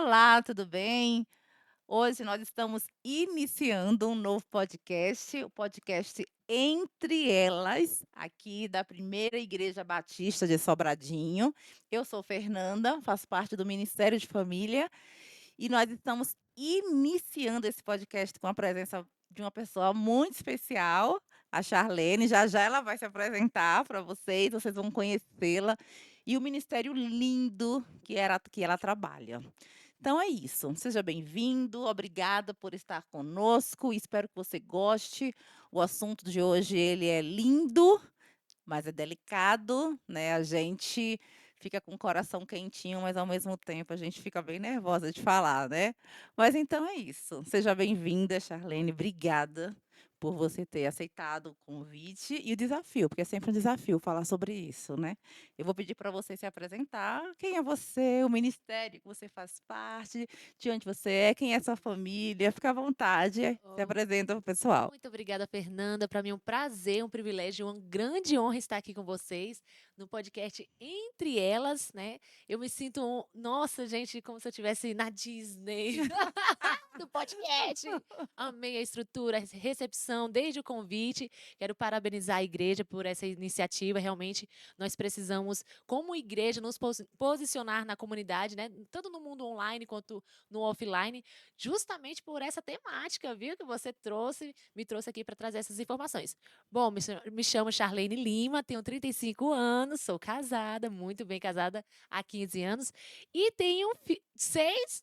Olá, tudo bem? Hoje nós estamos iniciando um novo podcast, o podcast Entre Elas, aqui da Primeira Igreja Batista de Sobradinho. Eu sou Fernanda, faço parte do Ministério de Família e nós estamos iniciando esse podcast com a presença de uma pessoa muito especial, a Charlene. Já já ela vai se apresentar para vocês vão conhecê-la e o ministério lindo que ela trabalha. Então é isso. Seja bem-vindo, obrigada por estar conosco. Espero que você goste. O assunto de hoje ele é lindo, mas é delicado, né? A gente fica com o coração quentinho, mas ao mesmo tempo a gente fica bem nervosa de falar, né? Mas então é isso. Seja bem-vinda, Charlene. Obrigada por você ter aceitado o convite e o desafio, porque é sempre um desafio falar sobre isso, né? Eu vou pedir para você se apresentar. Quem é você, o ministério que você faz parte, de onde você é, quem é sua família. Fica à vontade, se Oh, apresenta para o pessoal. muito obrigada, Fernanda. Para mim é um prazer, um privilégio, uma grande honra estar aqui com vocês no podcast Entre Elas, né? Eu me sinto, nossa, gente, como se eu estivesse na Disney do podcast. Amei a estrutura, a recepção, desde o convite. Quero parabenizar a igreja por essa iniciativa. Realmente, nós precisamos, como igreja, nos posicionar na comunidade, né? Tanto no mundo online quanto no offline, justamente por essa temática, viu, que você trouxe, me trouxe aqui para trazer essas informações. Bom, me chamo Charlene Lima, tenho 35 anos, sou casada, muito bem casada há 15 anos, e tenho seis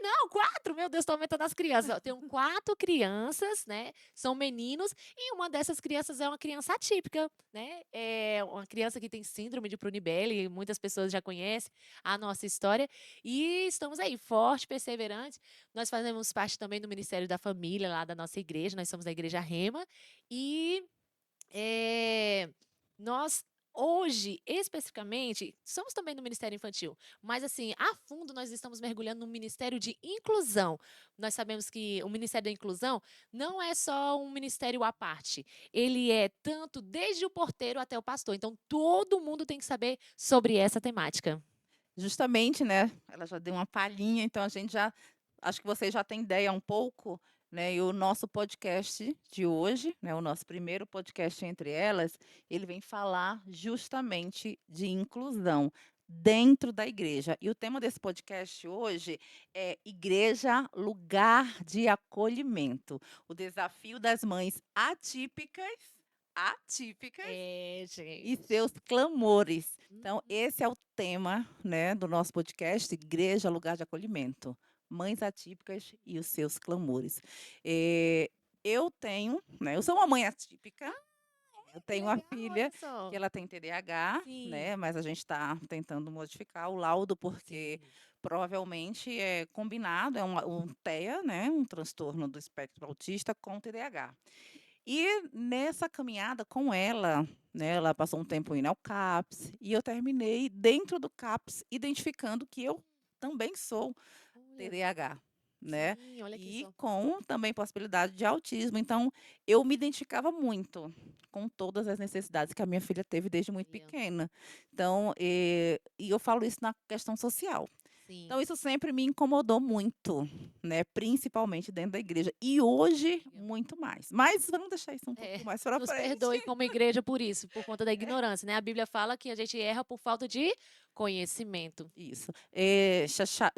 não, quatro, meu Deus, estou aumentando as crianças. Eu tenho quatro crianças, né? São meninos, e uma dessas crianças é uma criança atípica, né? É uma criança que tem síndrome de Prunibelli, muitas pessoas já conhecem a nossa história, e estamos aí, forte, perseverante. Nós fazemos parte também do Ministério da Família, lá da nossa igreja, nós somos da Igreja Rema, e eh, nós, hoje, especificamente, somos também do Ministério Infantil, mas assim, a fundo nós estamos mergulhando no Ministério de Inclusão. Nós sabemos que o Ministério da Inclusão não é só um ministério à parte, ele é tanto desde o porteiro até o pastor, então todo mundo tem que saber sobre essa temática. Justamente, né, ela já deu uma palhinha, então a gente já acho que você já tem ideia um pouco, né, e o nosso podcast de hoje, né, o nosso primeiro podcast Entre Elas, ele vem falar justamente de inclusão dentro da igreja. E o tema desse podcast hoje é Igreja, lugar de acolhimento. O desafio das mães atípicas É, e gente. seus clamores. Então, Uhum. esse é o tema, né, do nosso podcast, Igreja, Lugar de Acolhimento. Mães atípicas e os seus clamores. Eu tenho, né, eu sou uma mãe atípica, eu Que tenho uma legal, olha filha que só. ela tem TDAH, Sim, né, mas a gente está tentando modificar o laudo porque sim. provavelmente é combinado, é um TEA, né, um transtorno do espectro autista com TDAH. E nessa caminhada com ela, né, ela passou um tempo indo ao CAPS e eu terminei dentro do CAPS identificando que eu também sou Olha, TDAH, né, sim, olha aqui e só. com também possibilidade de autismo. Então, eu me identificava muito com todas as necessidades que a minha filha teve desde muito Olha, pequena. Então, e eu falo isso na questão social. sim. Então isso sempre me incomodou muito, né, principalmente dentro da igreja. E hoje, Olha. muito mais. Mas vamos deixar isso um É, pouquinho mais para nos frente. perdoe como igreja por isso, por conta da ignorância, né? A Bíblia fala que a gente erra por falta de conhecimento. Isso.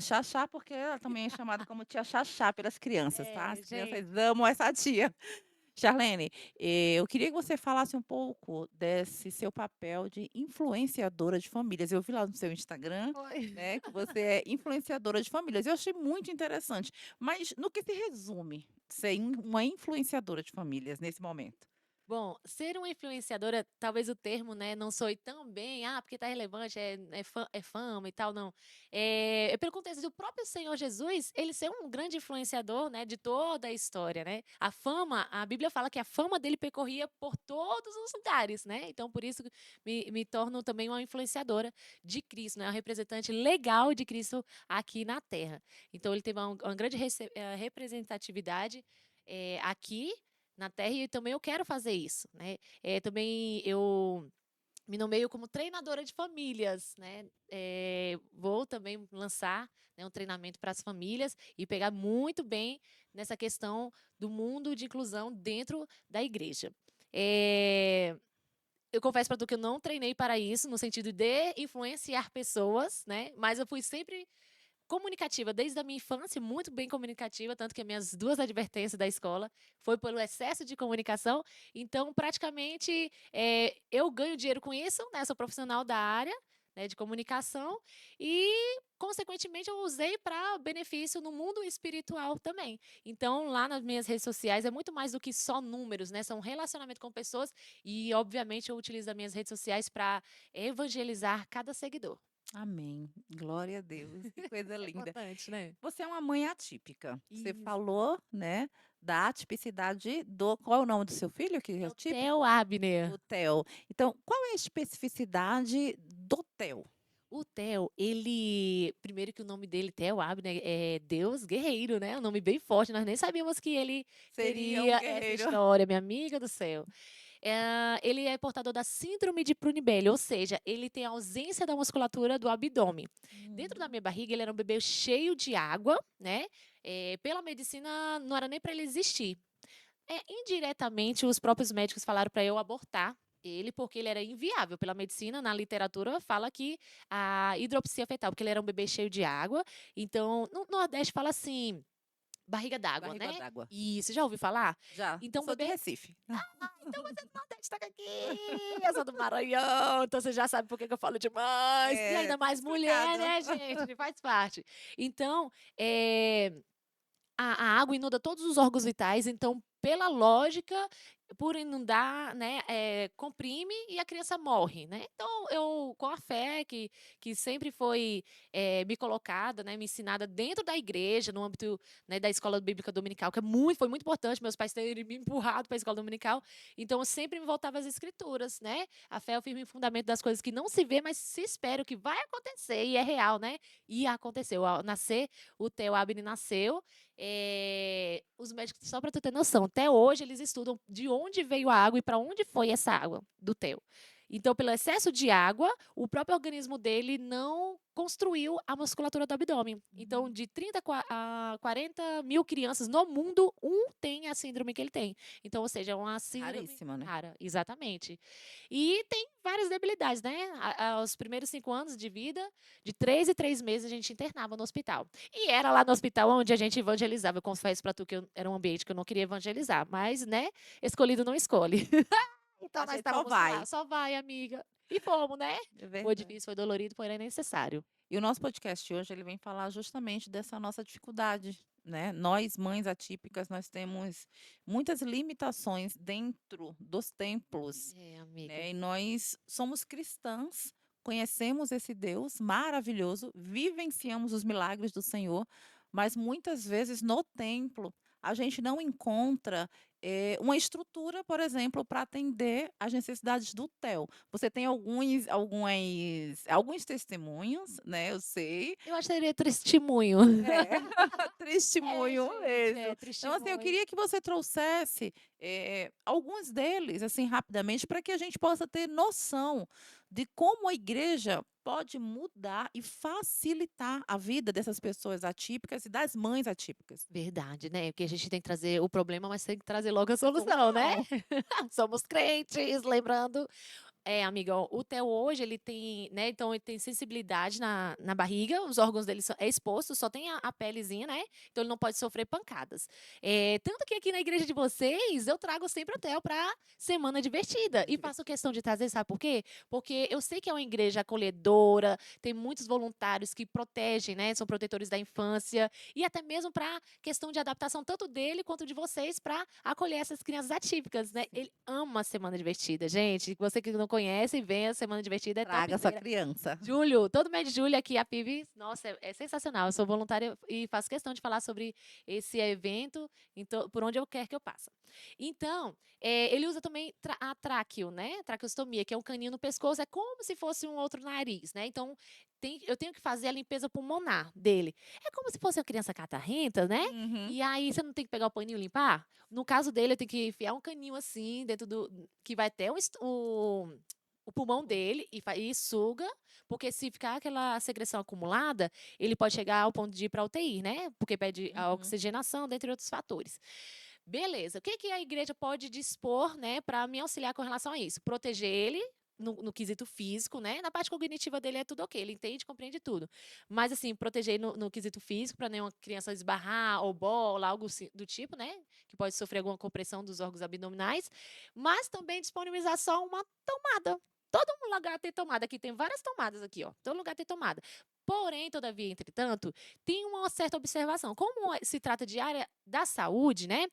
Xaxá, porque ela também é chamada como tia Xaxá pelas crianças, tá? É, As crianças gente. amam essa tia. Charlene, eu queria que você falasse um pouco desse seu papel de influenciadora de famílias. Eu vi lá no seu Instagram, Oi. né, que você é influenciadora de famílias. Eu achei muito interessante. Mas no que se resume ser uma influenciadora de famílias nesse momento? Bom, ser uma influenciadora, talvez o termo, né, não soe tão bem, porque tá relevante, é fama e tal, não. É pelo contexto do próprio Senhor Jesus, ele ser um grande influenciador, né, de toda a história, né. A fama, a Bíblia fala que a fama dele percorria por todos os lugares, né. Então, por isso me torno também uma influenciadora de Cristo, né, uma representante legal de Cristo aqui na terra. Então, ele teve uma grande representatividade, aqui na terra, e também eu quero fazer isso, né. Também eu me nomeio como treinadora de famílias, né? Vou também lançar, né, um treinamento para as famílias e pegar muito bem nessa questão do mundo de inclusão dentro da igreja. Eh, eu confesso para tu que eu não treinei para isso, no sentido de influenciar pessoas, né? Mas eu fui sempre comunicativa desde a minha infância, muito bem comunicativa, tanto que as minhas 2 advertências da escola foi pelo excesso de comunicação. Então, praticamente, eu ganho dinheiro com isso, né, sou profissional da área, né, de comunicação e, consequentemente, eu usei para benefício no mundo espiritual também. Então, lá nas minhas redes sociais é muito mais do que só números, né, são relacionamento com pessoas e, obviamente, eu utilizo as minhas redes sociais para evangelizar cada seguidor. Amém. Glória a Deus, que coisa Isso é linda. importante, né? Você é uma mãe atípica. Você Isso. falou, né, da atipicidade do qual é o nome do seu filho que é É o Theo atípico? Abner. O Theo. Então, qual é a especificidade do Theo? O Theo, ele primeiro que o nome dele, Theo Abner, é Deus guerreiro, né, um nome bem forte, nós nem sabíamos que ele Seria um teria essa guerreiro. história, minha amiga do céu. Ele é portador da síndrome de Prunibelli, ou seja, ele tem ausência da musculatura do abdômen. Dentro da Hum, minha barriga, ele era um bebê cheio de água, né, pela medicina não era nem para ele existir. Indiretamente, os próprios médicos falaram para eu abortar ele, porque ele era inviável. Pela medicina, na literatura, fala que a hidropsia fetal, porque ele era um bebê cheio de água. Então, no Nordeste fala assim, barriga d'água, barriga né? d'água. Isso, já ouviu falar? Já. Então, o Sou de bebê. Recife. Então você é do Nordeste, tá aqui. Eu sou do Maranhão, então você já sabe por que que eu falo demais. E É, ainda tá mais mulher, explicado. né, gente? Faz parte. Então, a água inunda todos os órgãos vitais, então, pela lógica, por inundar, né, comprime e a criança morre, né. Então eu, com a fé que sempre foi, me colocada, né, me ensinada dentro da igreja, no âmbito, né, da escola bíblica dominical, que foi muito importante meus pais terem me empurrado para a escola dominical, então eu sempre me voltava às escrituras, né. A fé é o firme fundamento das coisas que não se vê, mas se espera, o que vai acontecer e é real, né. E aconteceu, ao nascer, o Theo Abner nasceu, os médicos, só para tu ter noção, até hoje eles estudam de onde veio a água e para onde foi essa água do Theo. Então, pelo excesso de água, o próprio organismo dele não construiu a musculatura do abdômen. Então, de 30 a 40 mil crianças no mundo, um tem a síndrome que ele tem. Então, ou seja, é uma síndrome Raríssima, né? rara, exatamente. E tem várias debilidades, né? Aos primeiros 5 anos de vida, de 3 em 3 meses, a gente internava no hospital. E era lá no hospital onde a gente evangelizava. Eu confesso para tu que era um ambiente que eu não queria evangelizar, mas, né, escolhido não escolhe. Então A nós gente só estávamos lá, vai. só vai, amiga. E fomos, né? É Foi verdade. difícil, foi dolorido, porém necessário. E o nosso podcast hoje, ele vem falar justamente dessa nossa dificuldade, né? Nós, mães atípicas, nós temos muitas limitações dentro dos templos, É, amiga. né? E nós somos cristãs, conhecemos esse Deus maravilhoso, vivenciamos os milagres do Senhor, mas muitas vezes no templo a gente não encontra uma estrutura, por exemplo, para atender às necessidades do TEL. Você tem alguns testemunhos, né, eu sei. Eu acho que seria testemunho. É, É, testemunho gente, mesmo. é Então, assim, eu testemunho. queria que você trouxesse, alguns deles, assim, rapidamente, para que a gente possa ter noção de como a igreja pode mudar e facilitar a vida dessas pessoas atípicas e das mães atípicas. Verdade, né? Porque a gente tem que trazer o problema, mas tem que trazer logo a solução, né? Solução. Somos crentes, lembrando. Amiga, ó, o Theo hoje, ele tem, né, então ele tem sensibilidade na barriga, os órgãos dele é exposto, só tem a pelezinha, né, então ele não pode sofrer pancadas. Tanto que aqui na igreja de vocês, eu trago sempre o Theo para Semana Divertida, e faço questão de trazer, sabe por quê? Porque eu sei que é uma igreja acolhedora, tem muitos voluntários que protegem, né, são protetores da infância, e até mesmo para questão de adaptação, tanto dele quanto de vocês, para acolher essas crianças atípicas, né, ele ama a Semana Divertida, gente, você que não conhece, venha, Semana Divertida é Traga sua topzera. criança. Julho, todo mês de julho aqui a PIB, nossa, é sensacional. Eu sou voluntária e faço questão de falar sobre esse evento por onde eu quer que eu passe. Então, ele usa também a tráqueo, né? Traqueostomia, que é um caninho no pescoço, é como se fosse um outro nariz, né? Então, eu tenho que fazer a limpeza pulmonar dele. É como se fosse uma criança catarrenta, né? Uhum. E aí você não tem que pegar o paninho e limpar? No caso dele, eu tenho que enfiar um caninho assim, dentro do. Que vai até o pulmão dele e suga, porque se ficar aquela secreção acumulada, ele pode chegar ao ponto de ir para UTI, né? Porque pede a Uhum. oxigenação, dentre outros fatores. Beleza. O que que a igreja pode dispor, né, para me auxiliar com relação a isso? Proteger ele no quesito físico, né? Na parte cognitiva dele é tudo ok, ele entende, compreende tudo. Mas, assim, proteger no quesito físico, para nenhuma criança esbarrar ou bola, algo do tipo, né? Que pode sofrer alguma compressão dos órgãos abdominais. Mas também disponibilizar só uma tomada. Todo lugar tem tomada. Aqui tem várias tomadas aqui, ó. Todo lugar tem tomada. Porém, todavia, entretanto, tem uma certa observação. Como se trata de área da saúde, né?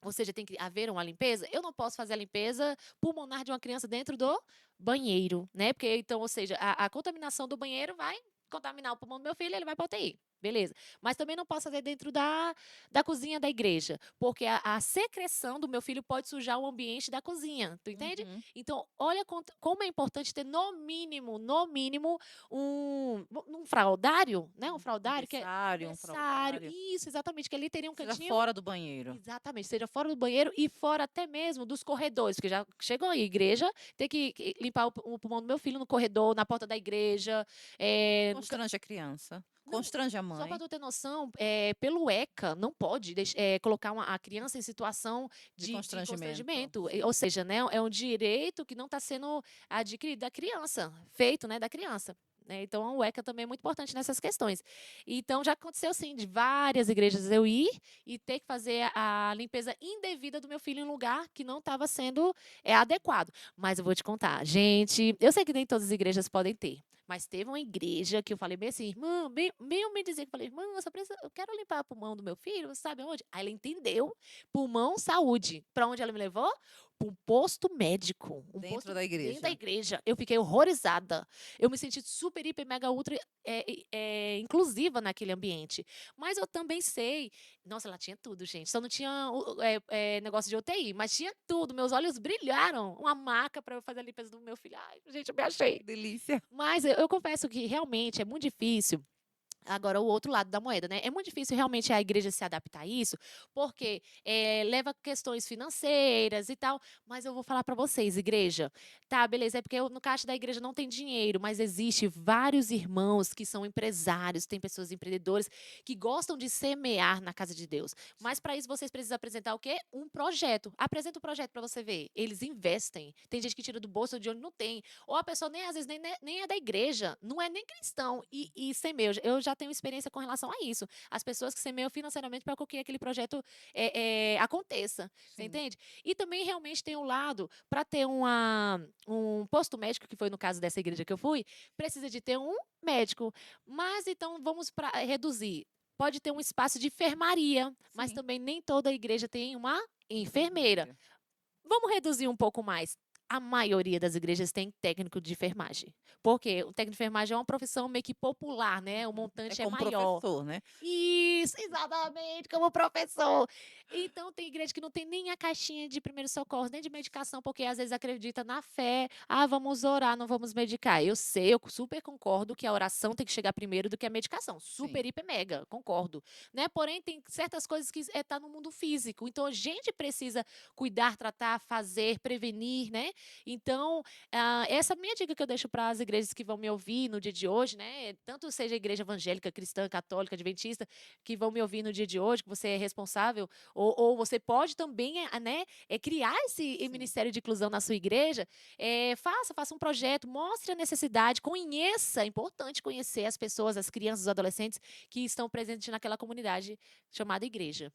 Ou seja, tem que haver uma limpeza. Eu não posso fazer a limpeza pulmonar de uma criança dentro do banheiro, né? Porque, então, ou seja, a contaminação do banheiro vai contaminar o pulmão do meu filho, ele vai para UTI. Beleza. Mas também não posso fazer dentro da cozinha da igreja, porque a secreção do meu filho pode sujar o ambiente da cozinha. Tu entende? Uhum. Então, olha como é importante ter, no mínimo, um fraldário, né? Um Um fraldário que é berçário, um berçário. fraldário. Isso, exatamente, que ali teria um Seja cantinho. fora do banheiro. Exatamente, seja fora do banheiro e fora até mesmo dos corredores, porque já chegou aí, igreja, tem que limpar o pulmão do meu filho no corredor, na porta da igreja. Constrange a criança, Não, constrange a só para mãe tu ter noção, pelo ECA, não pode colocar a criança em situação de de constrangimento. constrangimento. Ou Sim. seja, né, é um direito que não está sendo adquirido da criança, feito, né, da criança. Né? Então, o ECA também é muito importante nessas questões. Então, já aconteceu, sim, de várias igrejas eu ir e ter que fazer a limpeza indevida do meu filho em um lugar que não estava sendo adequado. Mas eu vou te contar, gente, eu sei que nem todas as igrejas podem ter. Mas teve uma igreja que eu falei bem assim, irmã, bem me dizer que eu falei, irmã, eu quero limpar o pulmão do meu filho, você sabe onde? Aí ela entendeu, pulmão, saúde. Para onde ela me levou? Para um posto médico, um Dentro posto da dentro da igreja. igreja. Eu fiquei horrorizada. Eu me senti super, hiper, mega, ultra inclusiva naquele ambiente. Mas eu também sei, nossa, ela tinha tudo, gente. Só não tinha negócio de UTI, mas tinha tudo. Meus olhos brilharam. Uma maca para eu fazer a limpeza do meu filho. Ai, gente, eu me achei. Que delícia. Mas eu confesso que realmente é muito difícil. Agora, o outro lado da moeda, né? É muito difícil realmente a igreja se adaptar a isso, porque leva questões financeiras e tal. Mas eu vou falar para vocês, igreja, tá, beleza, é porque no caixa da igreja não tem dinheiro, mas existe vários irmãos que são empresários, tem pessoas empreendedores que gostam de semear na casa de Deus. Mas para isso vocês precisam apresentar o quê? Um projeto. Apresenta o projeto para você ver. Eles investem. Tem gente que tira do bolso de onde não tem. Ou a pessoa nem às vezes nem é da igreja, não é nem cristão e semeia. Eu já tenho experiência com relação a isso. As pessoas que semeiam financeiramente para que aquele projeto aconteça, você Sim. entende? E também realmente tem um lado, para ter um posto médico, que foi no caso dessa igreja que eu fui, precisa de ter um médico. Mas então vamos reduzir. Pode ter um espaço de enfermaria, mas Sim. também nem toda igreja tem uma enfermeira. Enfermeira. Vamos reduzir um pouco mais. A maioria das igrejas tem técnico de enfermagem. Porque o técnico de enfermagem é uma profissão meio que popular, né? O É montante é como maior. professor, né? Isso, exatamente, como professor. Então, tem igreja que não tem nem a caixinha de primeiros socorros, nem de medicação, porque às vezes acredita na fé. Ah, vamos orar, não vamos medicar. Eu sei, eu super concordo que a oração tem que chegar primeiro do que a medicação. Sim. Super, hiper, mega, concordo. Né? Porém, tem certas coisas que tá no mundo físico. Então, a gente precisa cuidar, tratar, fazer, prevenir, né? Então, essa minha dica que eu deixo para as igrejas que vão me ouvir no dia de hoje, né? Tanto seja a igreja evangélica, cristã, católica, adventista, que vão me ouvir no dia de hoje, que você é responsável, ou você pode também, né, criar esse Sim. ministério de inclusão na sua igreja, faça um projeto, mostre a necessidade, conheça, é importante conhecer as pessoas, as crianças, os adolescentes que estão presentes naquela comunidade chamada igreja.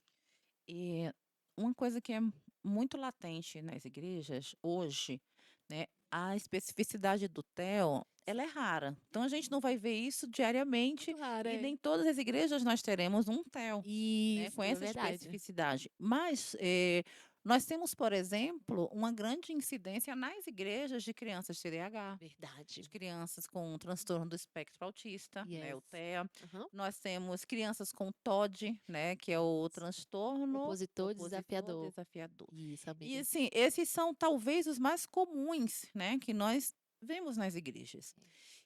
E uma coisa que é muito latente nas igrejas hoje, né, a especificidade do TEO, ela é rara. Então a gente não vai ver isso diariamente Muito raro, e é. nem todas as igrejas nós teremos um TEO, né, Isso, com é essa verdade. especificidade. Mas nós temos, por exemplo, uma grande incidência nas igrejas de crianças TDAH, Verdade. de crianças com transtorno do espectro autista, né, Yes. o TEA. Aham. Nós temos crianças com TOD, né, que é o transtorno Opositor opositor desafiador. desafiador. Isso, E amiga. assim, esses são talvez os mais comuns, né, que nós vemos nas igrejas.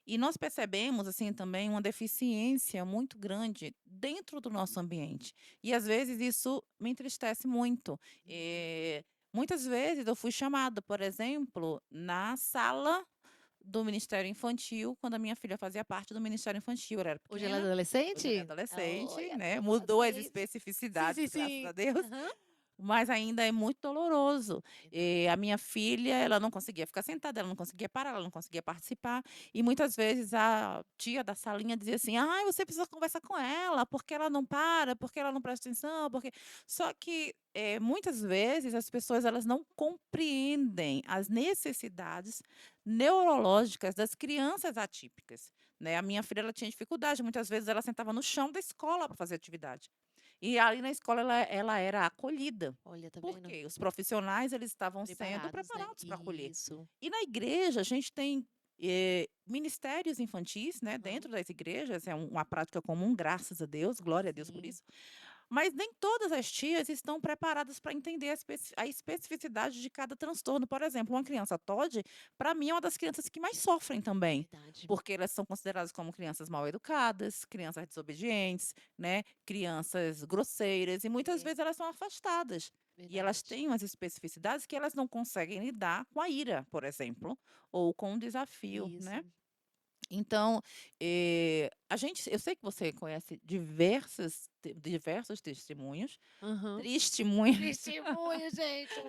E nós percebemos assim também uma deficiência muito grande dentro do nosso ambiente. E às vezes isso me entristece muito. Uhum. Muitas vezes eu fui chamada, por exemplo, na sala do Ministério Infantil, quando a minha filha fazia parte do Ministério Infantil. Ela era Hoje ela é pequena, hoje ela é adolescente? adolescente, Olha, né? Mudou as adolescente. Sim, especificidades, sim, graças a sim. Deus. Aham. Mas ainda é muito doloroso. Verdade. A minha filha, ela não conseguia ficar sentada, ela não conseguia parar, ela não conseguia participar. E muitas vezes a tia da salinha dizia assim: "Ai, você precisa conversar com ela, porque ela não para, porque ela não presta atenção, porque". Só que, muitas vezes as pessoas elas não compreendem as necessidades neurológicas das crianças atípicas, né. A minha filha, ela tinha dificuldade, muitas vezes ela sentava no chão da escola para fazer atividade. E ali na escola ela era acolhida, Olha, tá vendo? porque os profissionais eles estavam sendo Preparados, né? preparados para acolher. Isso. E na igreja a gente tem, ministérios infantis, né, Aham. dentro das igrejas, é uma prática comum, graças a Deus, glória a Deus por Sim, isso. Mas nem todas as tias estão preparadas para entender a especificidade de cada transtorno. Por exemplo, uma criança TOD, para mim, é uma das crianças que mais sofrem também, verdade. porque elas são consideradas como crianças mal educadas, crianças desobedientes, né, crianças grosseiras, e muitas É, vezes elas são afastadas. E elas verdade. têm umas especificidades que elas não conseguem lidar com a ira, por exemplo, ou com o desafio, né? Isso. Então, eu sei que você conhece diversos testemunhos, Aham. testemunhas Testemunho, gente.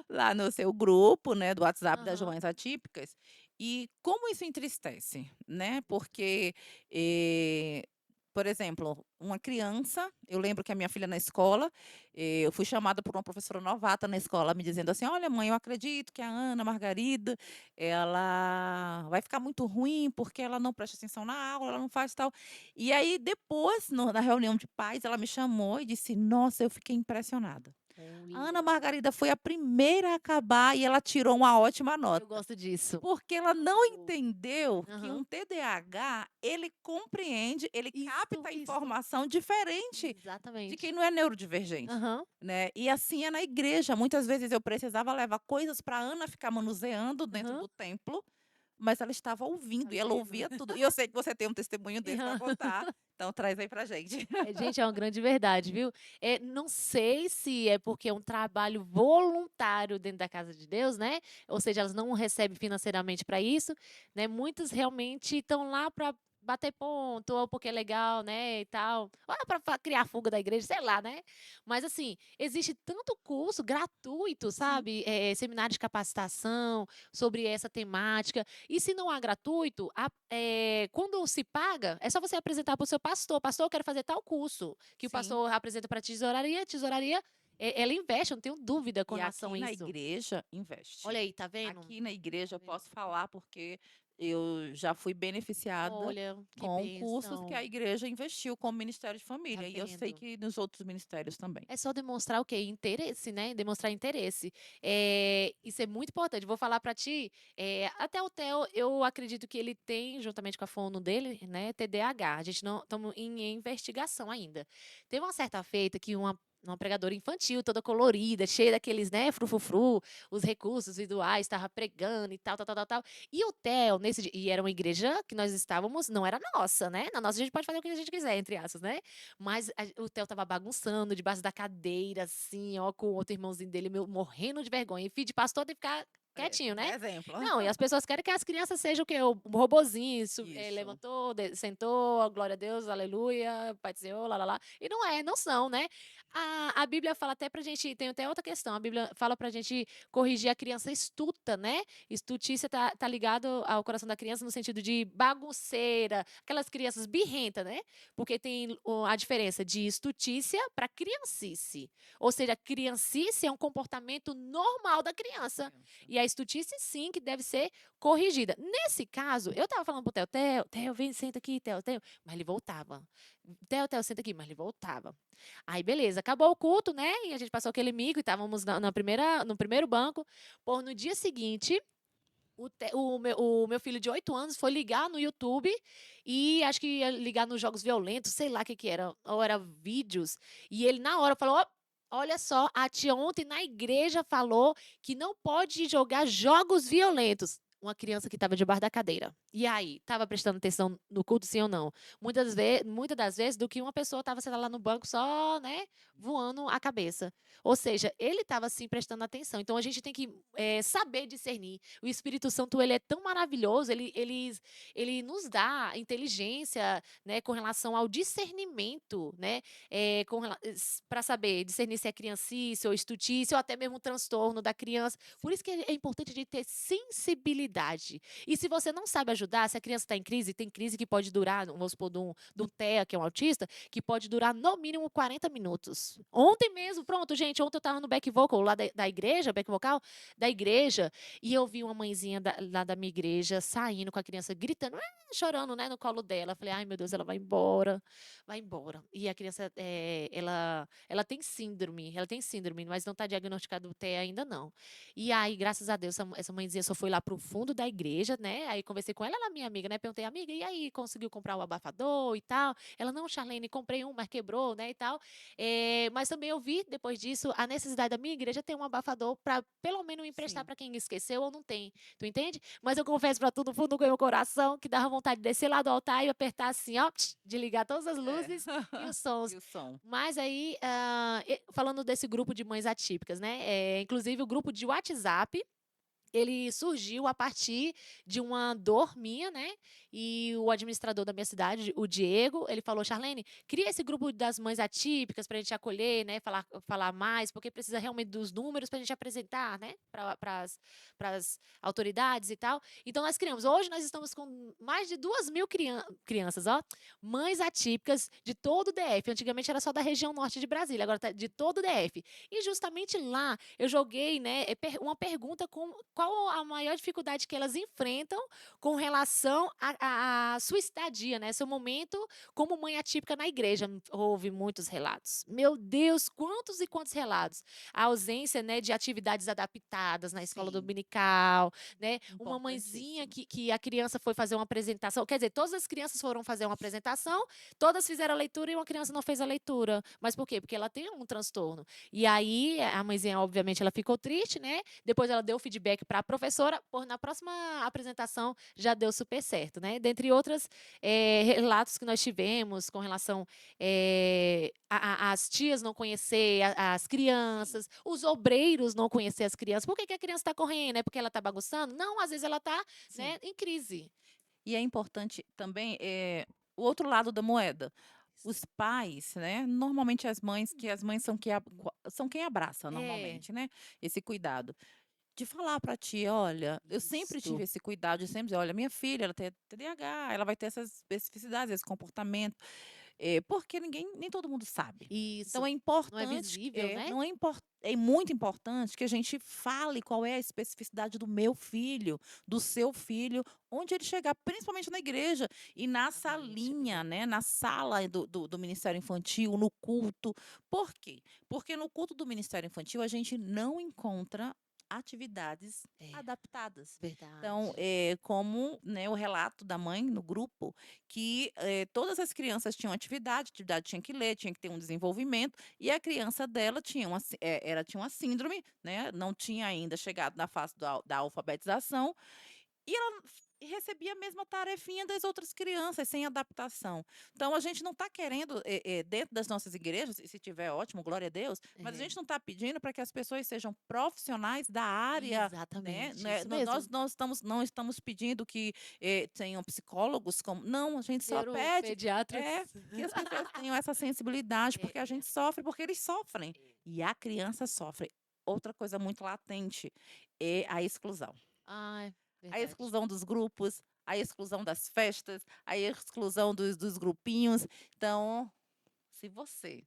lá no seu grupo, né, do WhatsApp das Aham. mães atípicas, e como isso entristece, né, porque, eh, por exemplo, uma criança eu lembro que a minha filha na escola, eu fui chamada por uma professora novata na escola me dizendo assim: "Olha mãe, eu acredito que a Ana Margarida, ela vai ficar muito ruim, porque ela não presta atenção na aula, ela não faz tal". E aí depois na reunião de pais, ela me chamou e disse: "Nossa, eu fiquei impressionada". A Ana Olha, Margarida foi a primeira a acabar e ela tirou uma ótima eu nota, gosto disso. porque ela não Amo. entendeu que Aham. um TDAH, ele compreende, ele capta a Isso. informação diferente de quem Exatamente. não é neurodivergente, Aham. né. E assim é na igreja, muitas vezes eu precisava levar coisas para Ana ficar manuseando dentro Aham. do templo, mas ela estava Tá ouvindo e ela vendo? ouvia tudo. E eu sei que você tem um testemunho desse para Aham. contar, então traz aí pra gente. Gente, é uma grande verdade, viu. Não sei se é porque é um trabalho voluntário dentro da casa de Deus, né, ou seja, elas não recebem financeiramente para isso, né, muitas realmente estão lá para bater ponto, ou porque é legal, né, e tal, ou para criar fuga da igreja, sei lá, né. Mas, assim, existe tanto curso gratuito, Sim. sabe, seminário de capacitação sobre essa temática, e se não há gratuito, quando se paga, é só você apresentar para o seu pastor: "Pastor, eu quero fazer tal curso", que o Sim. pastor apresenta para a tesouraria, ela investe, eu não tenho dúvida com E relação aqui a na isso. igreja investe. Olha aí, tá vendo? Aqui na igreja Tá eu vendo? posso falar, porque eu já fui beneficiada Olha, que com cursos que bênção. a igreja investiu como Ministério de Tá Família, e eu sei vendo? que nos outros ministérios também. É só demonstrar o quê? Interesse, né, demonstrar interesse. Isso é muito importante. Vou falar para ti, até o Theo, eu acredito que ele tem, juntamente com a fono dele, né, TDAH. A gente não estamos em investigação ainda. Teve uma certa feita que uma pregadora infantil, toda colorida, cheia daqueles, né, frufru, os recursos visuais, estava pregando e tal, tal, tal, tal, tal. E o Theo, nesse dia, e era uma igreja que nós estávamos, não era nossa, né? Na nossa a gente pode fazer o que a gente quiser, entre aspas, né? Mas o Theo estava bagunçando debaixo da cadeira, assim, ó, com o outro irmãozinho dele, meu, morrendo de vergonha. E filho de pastor tem que ficar quietinho, Péssimo né? exemplo. Não, e as pessoas querem que as crianças sejam o quê? O robozinho, Isso. levantou, sentou, glória a Deus, aleluia, Pai do Senhor, lá, lá, lá. E não é, não são, né? A Bíblia fala até pra gente, tem até outra questão, a Bíblia fala pra gente corrigir a criança estuta, né? Estutícia tá ligado ao coração da criança no sentido de bagunceira, aquelas crianças birrenta, né? Porque tem a diferença de estutícia para criancice. Ou seja, a criancice é um comportamento normal da criança. Criança. E a estutice, sim, que deve ser corrigida. Nesse caso, eu estava falando pro Theo, Theo, vem, senta aqui, Theo. Mas ele voltava. Theo, senta aqui, mas ele voltava. Aí, beleza, acabou o culto, né? E a gente passou aquele mico e estávamos no primeiro banco. Por no dia seguinte, o meu filho de 8 anos foi ligar no YouTube e acho que ia ligar nos jogos violentos, sei lá o que que era, ou era vídeos. E ele na hora falou: "Ó, olha só, a tia ontem na igreja falou que não pode jogar jogos violentos". uma criança que estava debaixo da cadeira. E aí, estava prestando atenção no culto, sim ou não? Muitas das vezes, do que uma pessoa estava sentada lá no banco só, né, voando a cabeça. Ou seja, ele estava sim prestando atenção. Então a gente tem que saber discernir. O Espírito Santo ele é tão maravilhoso, ele nos dá inteligência, né, com relação ao discernimento, né, para saber discernir se é criancice ou estutice ou até mesmo um transtorno da criança. Por isso que é importante a gente ter sensibilidade. E se você não sabe ajudar, se a criança está em crise, tem crise que pode durar, vamos supor, de um TEA, que é um autista, que pode durar no mínimo 40 minutos. Ontem mesmo, pronto, gente, ontem eu estava no back vocal lá da igreja, back vocal da igreja, e eu vi uma mãezinha lá da minha igreja saindo com a criança gritando, chorando, né, no colo dela. Eu falei, ai meu Deus, ela vai embora, vai embora. E a criança, ela tem síndrome, mas não está diagnosticado o TEA ainda não. E aí, graças a Deus, essa mãezinha só foi lá pro fundo da igreja, né? Aí conversei com ela é minha amiga, né? Perguntei, amiga, e aí, conseguiu comprar o abafador e tal? Ela, não, Charlene, comprei um, mas quebrou, né, e tal. Mas também eu vi, depois disso, a necessidade da minha igreja ter um abafador para, pelo menos, emprestar Sim. para quem esqueceu ou não tem. Tu entende? Mas eu confesso para tu, no fundo do meu coração, que dava vontade de descer lá do altar e apertar assim, ó, de ligar todas as É. luzes e os sons. E o som. Mas aí, falando desse grupo de mães atípicas, né? Inclusive o grupo de WhatsApp, ele surgiu a partir de uma dor minha, né? E o administrador da minha cidade, o Diego, ele falou, Charlene, cria esse grupo das mães atípicas para a gente acolher, né? Falar mais, porque precisa realmente dos números para a gente apresentar, né? Para as autoridades e tal. Então, nós criamos. Hoje, nós estamos com mais de 2.000 crianças, ó. Mães atípicas de todo o DF. Antigamente era só da região norte de Brasília, agora tá de todo o DF. E justamente lá, eu joguei, né, uma pergunta com qual a maior dificuldade que elas enfrentam com relação à sua estadia, né? Seu momento como mãe atípica na igreja. Houve muitos relatos. Meu Deus, quantos e quantos relatos? A ausência, né, de atividades adaptadas na escola Sim. dominical, né? Uma mãezinha Importantíssimo. que a criança foi fazer uma apresentação. Quer dizer, todas as crianças foram fazer uma apresentação, todas fizeram a leitura e uma criança não fez a leitura. Mas por quê? Porque ela tem um transtorno. E aí, a mãezinha, obviamente, ela ficou triste, né? Depois ela deu feedback para a professora, na próxima apresentação já deu super certo, né? Dentre outros relatos que nós tivemos com relação às tias não conhecer as Sim. crianças, os obreiros não conhecer as crianças. Por que a criança está correndo? É porque ela está bagunçando? Não, às vezes ela está, Sim. né, em crise. E é importante também, o outro lado da moeda. Os pais, né, normalmente as mães são quem abraça É, normalmente, né, esse cuidado. De falar para ti: "Olha, eu sempre tive isso. esse cuidado de sempre dizer: 'Olha, minha filha, ela tem TDAH, ela vai ter essas especificidades, esse comportamento'", porque nem todo mundo sabe. Então Isso. é Não é importante visível, né? não é impor é muito importante que a gente fale qual é a especificidade do meu filho, do seu filho, onde ele chegar, principalmente na igreja e na Exatamente. salinha, né, na sala do ministério infantil, no culto. Por quê? Porque no culto do ministério infantil a gente não encontra atividades É, adaptadas. Então, verdade. como, né, o relato da mãe no grupo, que todas as crianças tinham atividade tinha que ler, tinha que ter um desenvolvimento, e a criança dela ela tinha uma síndrome, né, não tinha ainda chegado na fase da alfabetização, e ela recebia a mesma tarefinha das outras crianças, sem adaptação. Então a gente não está querendo, dentro das nossas igrejas, e se tiver ótimo, glória a Deus, mas a É, gente não está pedindo para que as pessoas sejam profissionais da área, exatamente, né, isso mesmo. não estamos pedindo que tenham psicólogos como. Não, a gente só pede Neuropediatras. que as pessoas tenham essa sensibilidade, porque a É, gente sofre, porque eles sofrem. é. E a criança sofre. Outra coisa muito latente é a exclusão. Ai, A verdade. exclusão dos grupos, a exclusão das festas, a exclusão dos grupinhos. Então, se você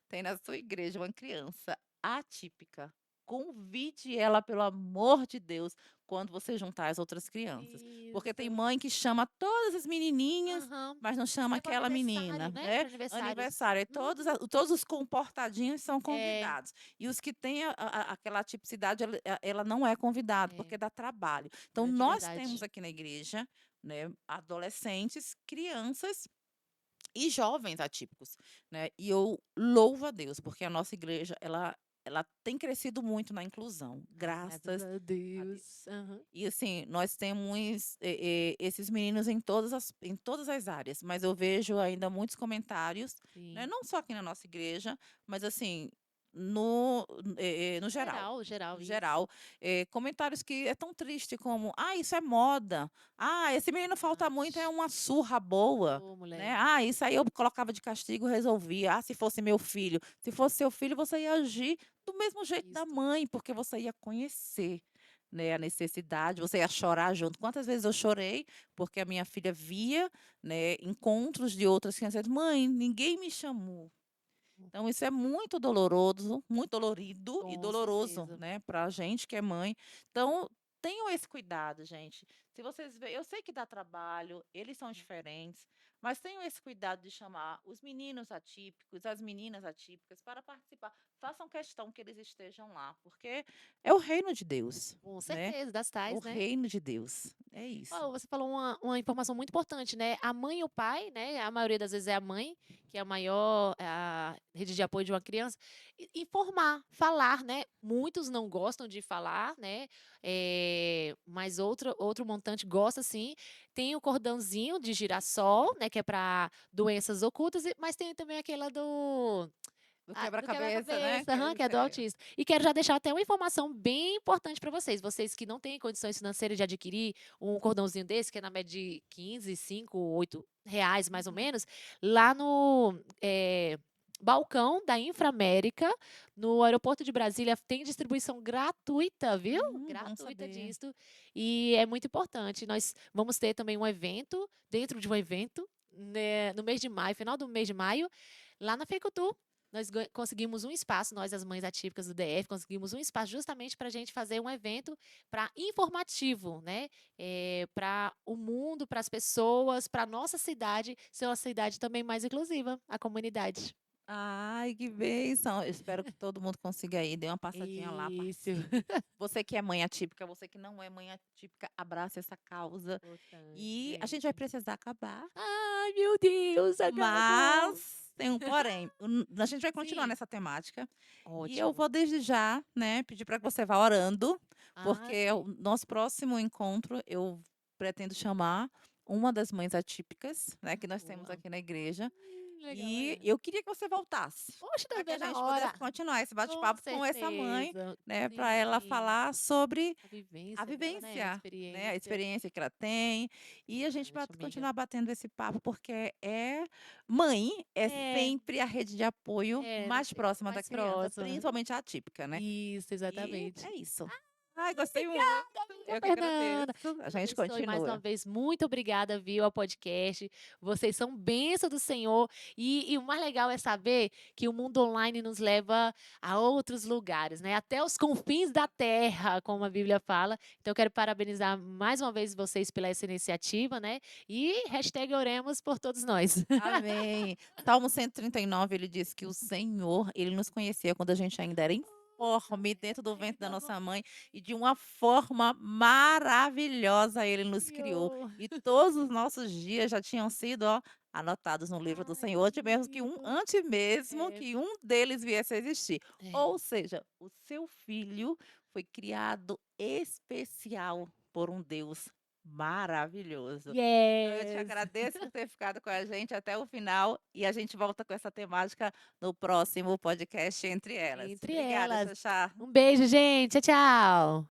tem na sua igreja uma criança atípica, convide ela, pelo amor de Deus, quando você juntar as outras crianças. Porque tem Isso. mãe que chama todas as menininhas, Aham. mas não chama É para aquela aniversário, menina, né? né? Para aniversários. Aniversário, Uhum. todos os comportadinhos são É, convidados. E os que têm aquela tipicidade, ela não é convidado, é, porque dá trabalho. Então, de nós temos verdade. aqui na igreja, né, adolescentes, crianças e jovens atípicos, né? E eu louvo a Deus, porque a nossa igreja, ela ela tem crescido muito na inclusão, Graças graças a a Deus. Deus. Aham. E assim, nós temos esses meninos em todas as áreas, mas eu vejo ainda muitos comentários, né, Sim. não só aqui na nossa igreja, mas assim, no geral. Geral, geral, No isso. geral, comentários que é tão triste como: "Ah, isso é moda. Ah, esse menino falta muito, é Ache. uma surra boa", Ô, né. mulher. "Ah, isso aí eu colocava de castigo, resolvia. Ah, se fosse meu filho". Se fosse seu filho, você ia agir do mesmo jeito da Isso. mãe, porque você ia conhecer, né, a necessidade, você ia chorar junto. Quantas vezes eu chorei, porque a minha filha via, né, encontros de outras crianças: "Mãe, ninguém me chamou". Então isso é muito doloroso, muito dolorido e Com doloroso, certeza. né, para a gente que é mãe. Então, tenham esse cuidado, gente. Se vocês eu sei que dá trabalho, eles são diferentes, mas tenham esse cuidado de chamar os meninos atípicos, as meninas atípicas para participar. Façam questão que eles estejam lá, porque é o reino de Deus, Com né? certeza, das É o tais, né. reino de Deus. É isso. Ó, você falou uma informação muito importante, né, a mãe e o pai, né, a maioria das vezes é a mãe, que é a maior a rede de apoio de uma criança, informar, falar, né. Muitos não gostam de falar, né, mas outro montante gosta sim. Tem o cordãozinho de girassol, né, que é para doenças ocultas mas tem também aquela Do do quebra-cabeça, né? quebra-cabeça, aham, que é do autista. E quero já deixar até uma informação bem importante para vocês. Vocês que não têm condições financeiras de adquirir um cordãozinho desse, que é na média de 15, 5, R$ 8 mais ou Uhum. menos, lá no balcão da Inframérica, no aeroporto de Brasília, tem distribuição gratuita, viu? Bom Gratuita saber. disto. E é muito importante. Nós vamos ter também um evento, dentro de um evento, né, no mês de maio, final do mês de maio, lá na Feicotu. Nós conseguimos um espaço, nós, as mães atípicas do DF, conseguimos um espaço justamente para a gente fazer um evento para informativo, né? Para o mundo, para as pessoas, para a nossa cidade ser uma cidade também mais inclusiva, a comunidade. Ai, que bênção. Eu espero que todo mundo consiga ir, dê uma passadinha lá, Isso. participe. Você que é mãe atípica, você que não é mãe atípica, abrace essa causa. Importante, E a gente vai gente. precisar acabar, Ai, meu Deus, acabou. mas tem um porém. A gente vai continuar Sim, nessa temática e eu ótimo. vou desde já, né, pedir para que você vá orando, Ah, porque o sim. nosso próximo encontro eu pretendo chamar uma das mães atípicas, né, que nós temos Boa. aqui na igreja. Legal, E legal. eu queria que você voltasse, Poxa, para que a também na gente hora. pudesse continuar esse Com bate-papo com essa mãe, certeza. né, para ela Sim. falar sobre A a vivência dela, né, a vivência, né, a experiência. experiência que ela tem, e a gente vai Importante, amiga. continuar batendo esse papo, porque mãe é É, sempre a rede de apoio não mais tem próxima da mais criança, próxima. principalmente a atípica, né. Isso, E exatamente. é isso. Ai, gostei muito. Obrigada, amiga Eu que Fernanda. agradeço. A Deus gente abençoe mais uma continua. vez. Muito obrigada, viu, ao podcast. Vocês são bênção do Senhor. E o mais legal é saber que o mundo online nos leva a outros lugares, né? Até os confins da terra, como a Bíblia fala. Então, eu quero parabenizar mais uma vez vocês pela essa iniciativa, né? E hashtag oremos por todos nós. Amém. Salmo 139, ele diz que o Senhor, ele nos conhecia quando a gente ainda era informe dentro do ventre da nossa mãe e de uma forma maravilhosa ele nos criou. Senhor. E todos os nossos dias já tinham sido, ó, anotados no livro do Ai, Senhor, que lindo. antes mesmo É, que um deles viesse a existir. é. Ou seja, o seu filho foi criado especial por um Deus maravilhoso. Então eu te Yes. agradeço por ter ficado com a gente até o final e a gente volta com essa temática no próximo podcast Entre Elas. Entre Obrigada, elas. Xaxá. Um beijo, gente. Tchau, tchau.